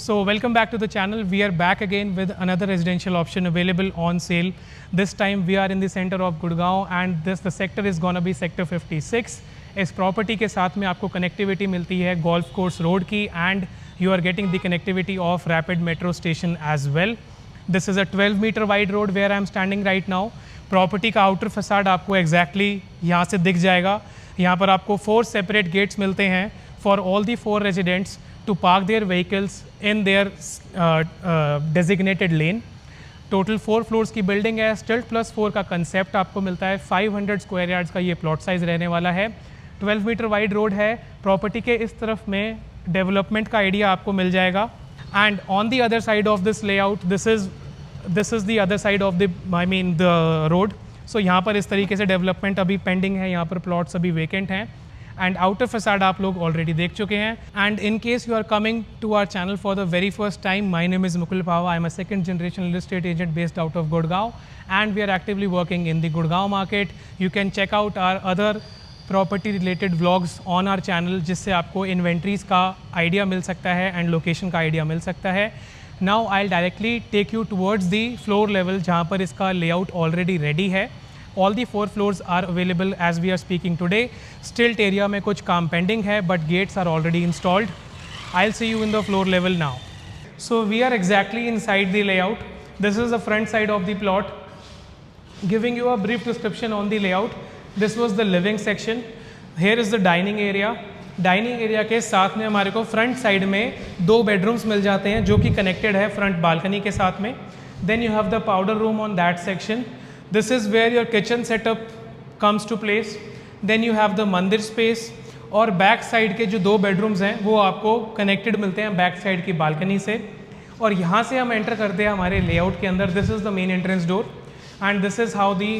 So welcome back to the channel. We are back again with another residential option available on sale. This time we are in the center of Gurgaon and the sector is gonna be sector 56. इस property के साथ में आपको connectivity मिलती है golf course road की and you are getting the connectivity of rapid metro station as well. This is a 12 metre wide road where I am standing right now. Property का outer facade आपको exactly यहाँ से दिख जाएगा. यहाँ पर आपको 4 सेपरेट गेट्स मिलते हैं for all the 4 residents to park their vehicles in their designated lane. Total 4 floors की बिल्डिंग है. स्टिल्ट प्लस 4 का कंसेप्ट आपको मिलता है. 500 स्क्वायर यार्ड्स का ये प्लॉट साइज रहने वाला है. 12 मीटर वाइड रोड है. प्रॉपर्टी के इस तरफ में डेवलपमेंट का आइडिया आपको मिल जाएगा. And on the other side of this layout this is the other side of the road. So यहाँ पर इस तरीके से डेवलपमेंट अभी पेंडिंग है. यहाँ पर प्लॉट्स अभी वेकेंट हैं एंड आउटर फसाड आप लोग ऑलरेडी देख चुके हैं. And in case you are coming to our channel for the very first time, my name is Mukul Pawa. I am a second generation real estate agent based out of Gurgaon and we are actively working in the Gurgaon market. You can check out our other property related vlogs on our channel जिससे आपको inventories का idea मिल सकता है and location का idea मिल सकता है. Now I will directly take you towards the floor level जहाँ पर इसका लेआउट ऑलरेडी रेडी है. All the 4 floors are available as we are speaking today. Stilt area में कुछ काम pending है but gates are already installed. I'll see you in the floor level now. So we are exactly inside the layout. This is the front side of the plot. Giving you a brief description on the layout. This was the living section. Here is the dining area. Dining area के साथ में हमारे को front side में 2 bedrooms मिल जाते हैं जो कि कनेक्टेड है फ्रंट बालकनी के साथ में. Then you have the powder room on that section. This is where your kitchen setup comes to place. Then you have the मंदिर space और बैक साइड के जो 2 बेडरूम्स हैं वो आपको कनेक्टेड मिलते हैं बैक साइड की बालकनी से. और यहाँ से हम एंटर करते हैं हमारे लेआउट के अंदर. This is the main entrance door and this is how the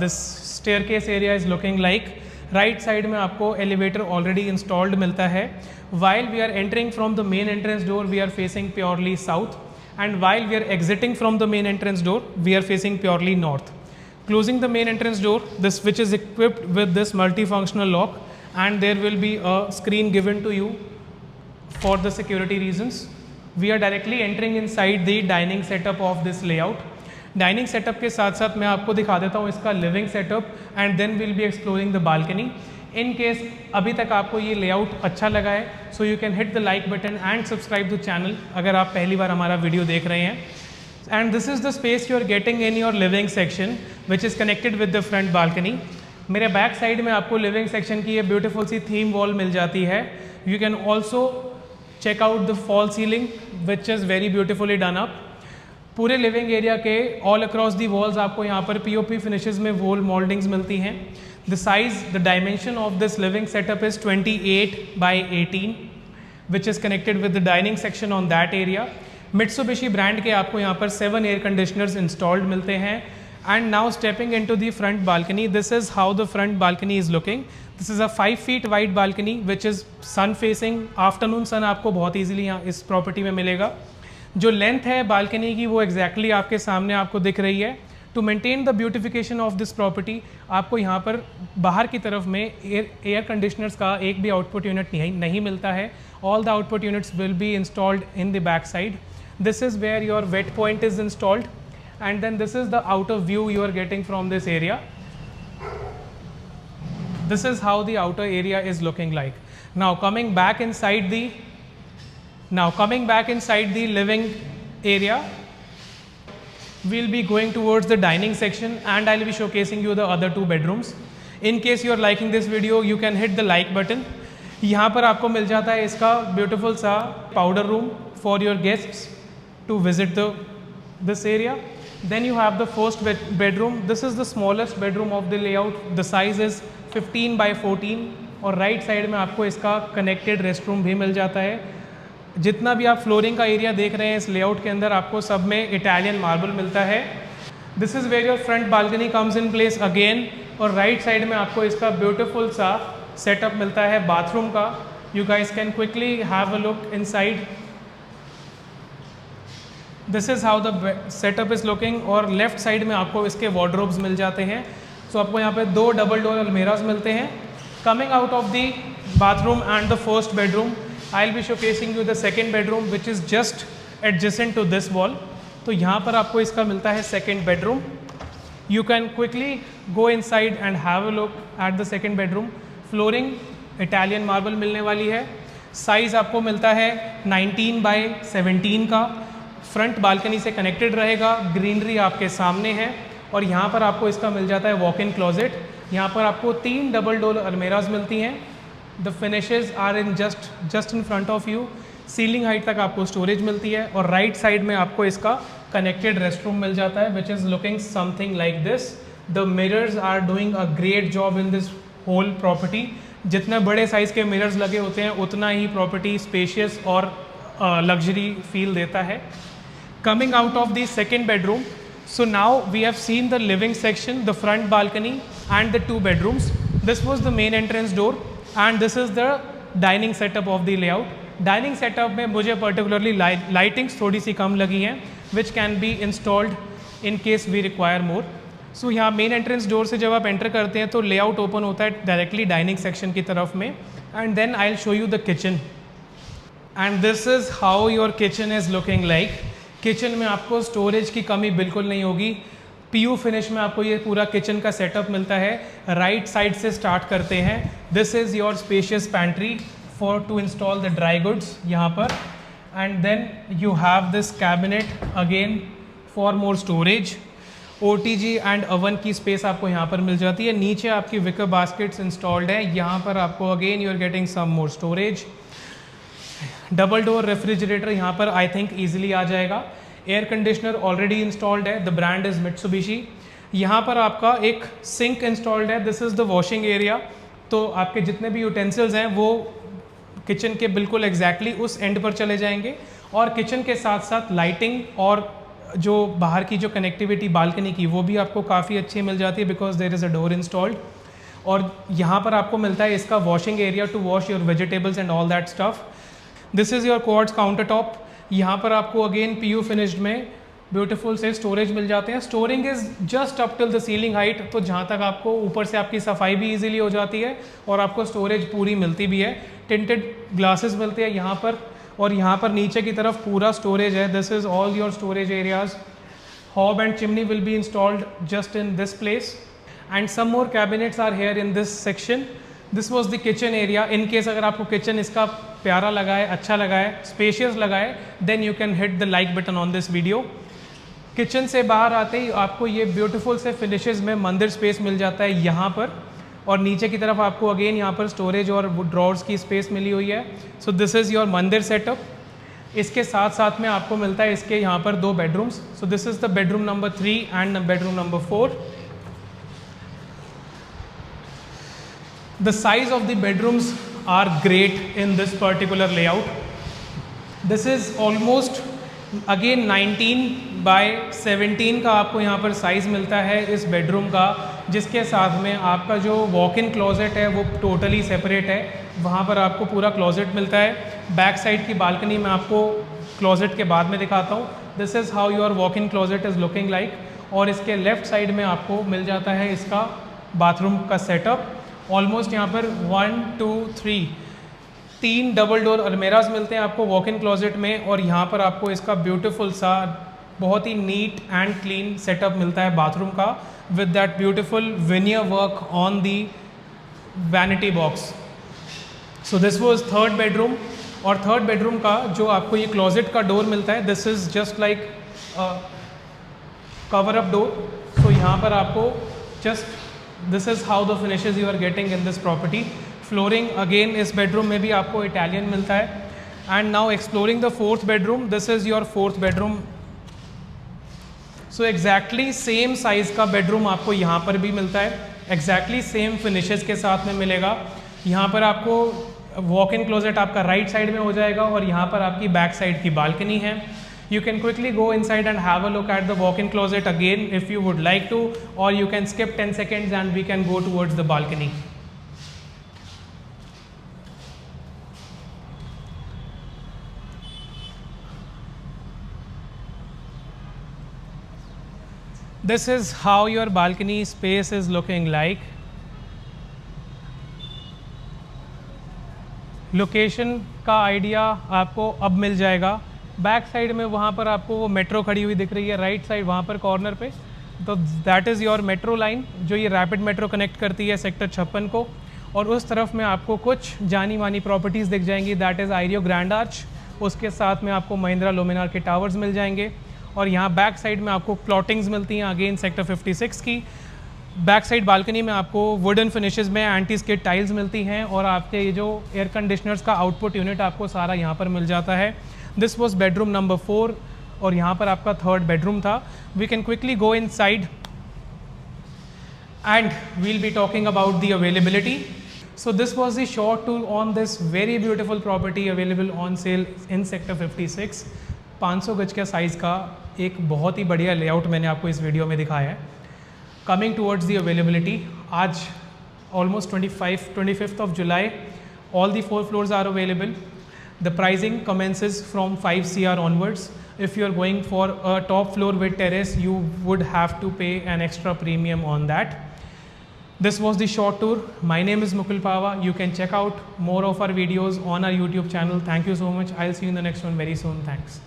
this staircase area is looking like. Right side में आपको एलिवेटर ऑलरेडी इंस्टॉल्ड मिलता है. While we are entering from the main entrance door we are facing purely south. And while we are exiting from the main entrance door, we are facing purely north. Closing the main entrance door, which is equipped with this multifunctional lock, and there will be a screen given to you for the security reasons. We are directly entering inside the dining setup of this layout. Dining setup के साथ साथ मैं आपको दिखा देता हूँ इसका living setup, and then we'll be exploring the balcony. In case अभी तक आपको ये लेआउट अच्छा लगा है so you can hit the like button and subscribe the channel अगर आप पहली बार हमारा वीडियो देख रहे हैं. And this is the space you are getting in your living section which is connected with the front balcony. मेरे back side में आपको लिविंग सेक्शन की ये ब्यूटीफुल सी थीम वॉल मिल जाती है. You can also check out the fall ceiling which is very beautifully done up. पूरे लिविंग एरिया के ऑल अक्रॉस दी वॉल्स आपको यहाँ पर POP फिनिशेज में वॉल मोल्डिंग्स मिलती हैं. The size, the dimension of this living setup is 28 by 18, which is connected with the dining section on that area. Mitsubishi brand के आपको यहाँ पर 7 air conditioners installed मिलते हैं. And now stepping into the front balcony, this is how the front balcony is looking. This is a 5 feet wide balcony which is sun facing. Afternoon sun आपको बहुत easily यहाँ इस property में मिलेगा. जो length है बालकनी की वो एग्जैक्टली आपके सामने आपको दिख रही है. To maintain the beautification of this property आपको यहाँ पर बाहर की तरफ में एयर कंडीशनर्स का एक भी आउटपुट यूनिट नहीं मिलता है. All the output units will be installed in the back side. This is where your wet point is installed and then this is the outer view you are getting from this area. This is how the outer area is looking like. Now coming back inside the living area, we'll be going towards the dining section and I'll be showcasing you the other 2 bedrooms. In case you are liking this video, you can hit the like button. यहाँ पर आपको मिल जाता है इसका beautiful सा powder room for your guests to visit this area. Then you have the first bedroom. This is the smallest bedroom of the layout. The size is 15 by 14 और right side में आपको इसका connected restroom भी मिल जाता है. जितना भी आप फ्लोरिंग का एरिया देख रहे हैं इस लेआउट के अंदर आपको सब में इटालियन मार्बल मिलता है. This is where your front balcony comes in place again. और राइट साइड में आपको इसका ब्यूटीफुल सा सेटअप मिलता है बाथरूम का. You guys can quickly have a look inside. This is how the setup is looking. और लेफ्ट साइड में आपको इसके वार्डरोब्स मिल जाते हैं. सो आपको यहाँ पे 2 डबल डोर अलमीराज मिलते हैं. Coming out of the bathroom and the first bedroom I will be showcasing you the second bedroom which is just adjacent to this wall. तो यहाँ पर आपको इसका मिलता है second bedroom. You can quickly go inside and have a look at the second bedroom. Flooring Italian marble मिलने वाली है। साइज़ आपको मिलता है 19 बाय 17 का। फ्रंट बालकनी से कनेक्टेड रहेगा, ग्रीनरी आपके सामने है। और यहाँ पर आपको इसका मिल जाता है वॉक इन क्लोजेट। यहाँ पर आपको 3 डबल डोर अलमेराज मिलती हैं। The finishes are in just in front of you. Ceiling height तक आपको स्टोरेज मिलती है और राइट साइड में आपको इसका कनेक्टेड रेस्टरूम मिल जाता है which is looking something like this. The mirrors are doing a great job in this whole property. जितने बड़े साइज़ के मिरर्स लगे होते हैं उतना ही प्रॉपर्टी स्पेशियस और लग्जरी फील देता है। Coming out of the second bedroom, so now we have seen the living section, the front balcony and the 2 bedrooms. This was the main entrance door and this is the dining setup of the layout. Dining setup में मुझे particularly lightings थोड़ी सी कम लगी हैं which can be installed in case we require more. So यहाँ main entrance door से जब आप enter करते हैं तो layout open होता है directly dining section की तरफ में and then I'll show you the kitchen. And this is how your kitchen is looking like. Kitchen में आपको स्टोरेज की कमी बिल्कुल नहीं होगी। पीयू फिनिश में आपको ये पूरा किचन का सेटअप मिलता है। राइट साइड से स्टार्ट करते हैं। This is your spacious pantry for to install the dry goods यहाँ पर। And then you have this cabinet again for more storage. OTG and oven की स्पेस आपको यहाँ पर मिल जाती है। नीचे आपकी विकर बास्केट्स इंस्टॉल्ड है। यहाँ पर आपको again you are getting some more storage. Double door refrigerator यहाँ पर आई थिंक ईजिली आ जाएगा। एयर कंडीशनर ऑलरेडी इंस्टॉल्ड है। The brand is Mitsubishi. यहाँ पर आपका एक सिंक इंस्टॉल्ड है। This is the washing area. तो आपके जितने भी यूटेंसिल्स हैं वो किचन के बिल्कुल एग्जैक्टली उस एंड पर चले जाएंगे। और किचन के साथ साथ लाइटिंग और जो बाहर की जो कनेक्टिविटी बालकनी की वो भी आपको काफ़ी अच्छी मिल जाती है because there is a door installed. और यहाँ पर आपको मिलता है इसका washing area to wash your vegetables and all that stuff. This is your quartz counter top. यहाँ पर आपको अगेन पीयू फिनिश्ड में ब्यूटीफुल से स्टोरेज मिल जाते हैं। Storing is just up till the ceiling height. तो जहाँ तक आपको ऊपर से आपकी सफाई भी इजीली हो जाती है और आपको स्टोरेज पूरी मिलती भी है। टिंटेड ग्लासेस मिलते हैं यहाँ पर और यहाँ पर नीचे की तरफ पूरा स्टोरेज है। This is all your storage areas. Hob and chimney will be installed just in this place and some more cabinets are here in this section. This was the kitchen area. In case अगर आपको kitchen इसका प्यारा लगा है, अच्छा लगा है, spacious लगा है, then you can hit the like button on this video. Kitchen से बाहर आते ही आपको ये ब्यूटीफुल से फिनिशेस में मंदिर स्पेस मिल जाता है यहाँ पर। और नीचे की तरफ आपको अगेन यहाँ पर स्टोरेज और ड्रॉर्स की स्पेस मिली हुई है। सो दिस इज़ योर मंदिर सेटअप। इसके साथ साथ में आपको मिलता है इसके यहाँ पर 2 bedrooms. So this is the bedroom number 3 and bedroom number 4। The size of the bedrooms are great in this particular layout. This is almost again 19 by 17 का आपको यहाँ पर साइज़ मिलता है इस बेडरूम का, जिसके साथ में आपका जो वॉक इन क्लोजेट है वो टोटली सेपरेट है। वहाँ पर आपको पूरा क्लोजेट मिलता है। बैक साइड की बालकनी में आपको क्लोजेट के बाद में दिखाता हूँ। This is how your walk in closet is looking like. और इसके लेफ्ट साइड में आपको मिल जाता है इसका बाथरूम का सेटअप। ऑलमोस्ट यहाँ पर 1 2 3 डबल डोर अलमेराज मिलते हैं आपको वॉक इन क्लोजेट में। और यहाँ पर आपको इसका ब्यूटीफुल सा बहुत ही नीट एंड क्लीन सेटअप मिलता है बाथरूम का with that beautiful veneer work on the vanity box. So this was third bedroom. और थर्ड बेडरूम का जो आपको ये क्लोजेट का डोर मिलता है this is just like cover up door. So यहाँ पर आपको just this is how the finishes you are getting in this property. Flooring again इस बेडरूम में भी आपको इटालियन मिलता है। And now exploring the 4th bedroom. This is your 4th bedroom. So exactly same size का bedroom आपको यहाँ पर भी मिलता है। एग्जैक्टली सेम फिनिशेज के साथ में मिलेगा। यहाँ पर आपको वॉक इन क्लोजेट आपका राइट साइड में हो जाएगा और यहाँ पर आपकी बैक साइड की बालकनी है। You can quickly go inside and have a look at the walk-in closet again if you would like to, or you can skip 10 seconds and we can go towards the balcony. This is how your balcony space is looking like. Location का idea आपको अब मिल जाएगा। Back side में वहाँ पर आपको वो metro खड़ी हुई दिख रही है, राइट साइड वहाँ पर कॉर्नर पे, तो that is your metro line, जो ये रैपिड मेट्रो कनेक्ट करती है सेक्टर 56 को। और उस तरफ में आपको कुछ जानी मानी प्रॉपर्टीज़ दिख जाएंगी, दैट इज़ आइरियो ग्रैंड आर्च, उसके साथ में आपको महिंद्रा लुमिनार के टावर्स मिल जाएंगे। और यहाँ बैक साइड में आपको प्लॉटिंग्स मिलती हैं अगेन सेक्टर 56 की। बैक साइड बालकनी में आपको वुडन फिनिशेस में एंटी स्किड टाइल्स मिलती हैं, और आपके ये जो एयर कंडीशनर्स का आउटपुट यूनिट आपको सारा यहाँ पर मिल जाता है। दिस वॉज बेडरूम नंबर 4 और यहाँ पर आपका 3rd बेडरूम था। We can quickly go inside and we'll be talking about the availability. So this was the short tour on this very beautiful property available on sale in sector 56। 500 गज का size का एक बहुत ही बढ़िया layout मैंने आपको इस video में दिखाया है। कमिंग टूवर्ड्स द अवेलेबिलिटी, आज almost 25th of July, all the 4 floors are available. The pricing commences from 5 CR onwards. If you are going for a top floor with terrace, you would have to pay an extra premium on that. This was the short tour. My name is Mukul Pava. You can check out more of our videos on our YouTube channel. Thank you so much. I'll see you in the next one very soon. Thanks.